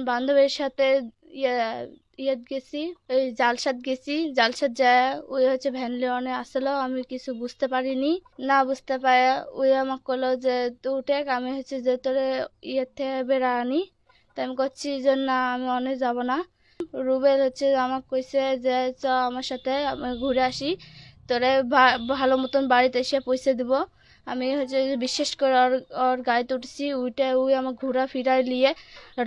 বান্ধবীর সাথে ইয়ে ইয়েত গেছি, ওই জালসাত গেছি। জালসাত যায় ওই হচ্ছে ভ্যান লিওনে আসলো, আমি কিছু বুঝতে পারিনি। না বুঝতে পারে ওই আমাকে বললো যে তুই উঠে, আমি হচ্ছে যে তোরে ইয়ের থেকে বেড়ানি। তাই আমি করছি যে না, আমি অনেক যাব না। রুবেল হচ্ছে আমাকে কইছে যে চ আমার সাথে, আমি ঘুরে আসি, তোরে ভালো মতন বাড়িতে এসে পৌঁছে দিব। আমি হচ্ছে বিশেষ করে ওর ওর গাড়িতে উঠেছি, উঠে ওই আমার ঘোরা ফিরাই নিয়ে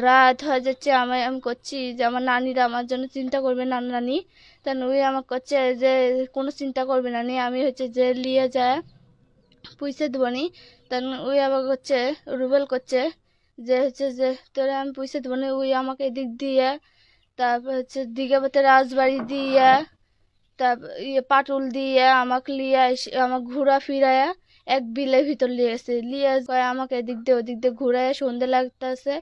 রাত হয়ে যাচ্ছে। আমি করছি যে আমার নানিরা আমার জন্য চিন্তা করবে না, নানি। তখন ওই আমাকে করছে যে কোনো চিন্তা করবে না নি, আমি হচ্ছে যে নিয়ে যায় পয়সা দেবো নি। তখন ওই আবার করছে, রুবেল করছে যে হচ্ছে যে তোরা আমি পয়সা দেবো না। ওই আমাকে এদিক দিয়ে, তারপর হচ্ছে দিঘাপতি রাজবাড়ি দিয়ে, তারপর পাটুল দিয়ে আমাকে লিয়ে আমাকে ঘোরা ফিরাইয়া এক বিলের ভিতর লিয়ে এসে লিয়ে আমাকে এদিক দিয়ে ওদিক দিয়ে ঘুরাইয়া সন্ধে লাগতেছে।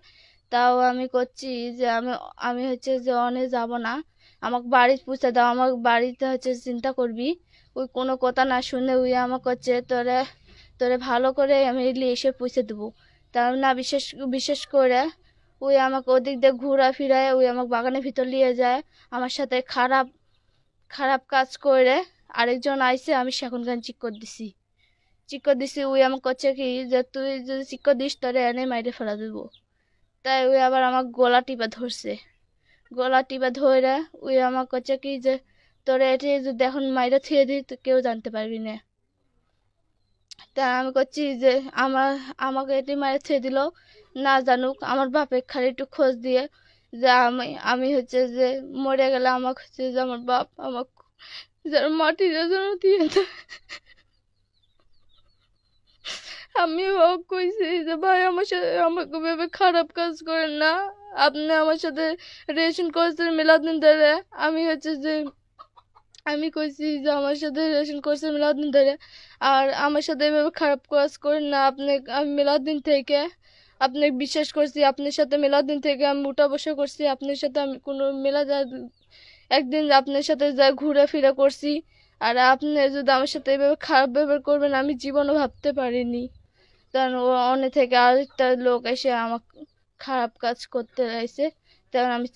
তাও আমি করছি যে আমি আমি হচ্ছে যে অনে যাব না, আমাকে বাড়ি পৌঁছে দাও, আমার বাড়িতে হচ্ছে চিন্তা করবি। ওই কোনো কথা না শুনে ওই আমাকে হচ্ছে তোরে তোরে ভালো করে আমি লিয়ে এসে পৌঁছে দেবো। তার না বিশেষ বিশেষ করে ওই আমাকে ওদিক দিয়ে ঘোরা ফিরায় ওই আমাকে বাগানের ভিতর নিয়ে যায়। আমার সাথে খারাপ খারাপ কাজ করে আরেকজন আইসে, আমি সেখানকার চিক করে দিছি। ওই আমাকে করছে কি যে তুই যদি চিক করে দিস তোরে এনে মাইরে ফেলা দেবো। তাই ওই আবার আমার গলা টিপা ধরছে। গলা টিপা ধরে ওই আমাকে করছে কি যে তোরে এটি যদি এখন মাইরে থুয়ে দিই তো কেউ জানতে পারবি না। তা আমি করছি যে আমাকে এটি মাইরে থুয়ে দিল, না জানুক, আমার বাপের খালি একটু খোঁজ দিয়ে যে আমি হচ্ছে যে মরে গেলে আমাকে হচ্ছে যে আমার বাপ আমাকে যেন মাটির যেন দিয়ে দেয়। আমি ওকে কইছি যে ভাই আমার সাথে আমাকে ভেবে খারাপ কাজ করেন না, আপনি আমার সাথে রিলেশন করছেন মেলাদিন ধরে। আমি হচ্ছে যে আমি কইছি যে আমার সাথে রিলেশন করছেন মেলাদিন ধরে, আর আমার সাথে এভাবে খারাপ কাজ করেন না। আপনি আমি মেলাদিন থেকে আপনাকে বিশ্বাস করছি, আপনার সাথে মেলাদিন থেকে আমি উঠা বসা করছি, আপনার সাথে আমি কোনো মেলা যা একদিন আপনার সাথে যা ঘুরে ফিরে করছি। আর আপনি যদি আমার সাথে এভাবে খারাপ ব্যবহার করবেন আমি জীবনও ভাবতে পারিনি। কারণ ও অনেক থেকে আরেকটা লোক এসে আমাকে খারাপ কাজ করতে চাইছে, তখন আমি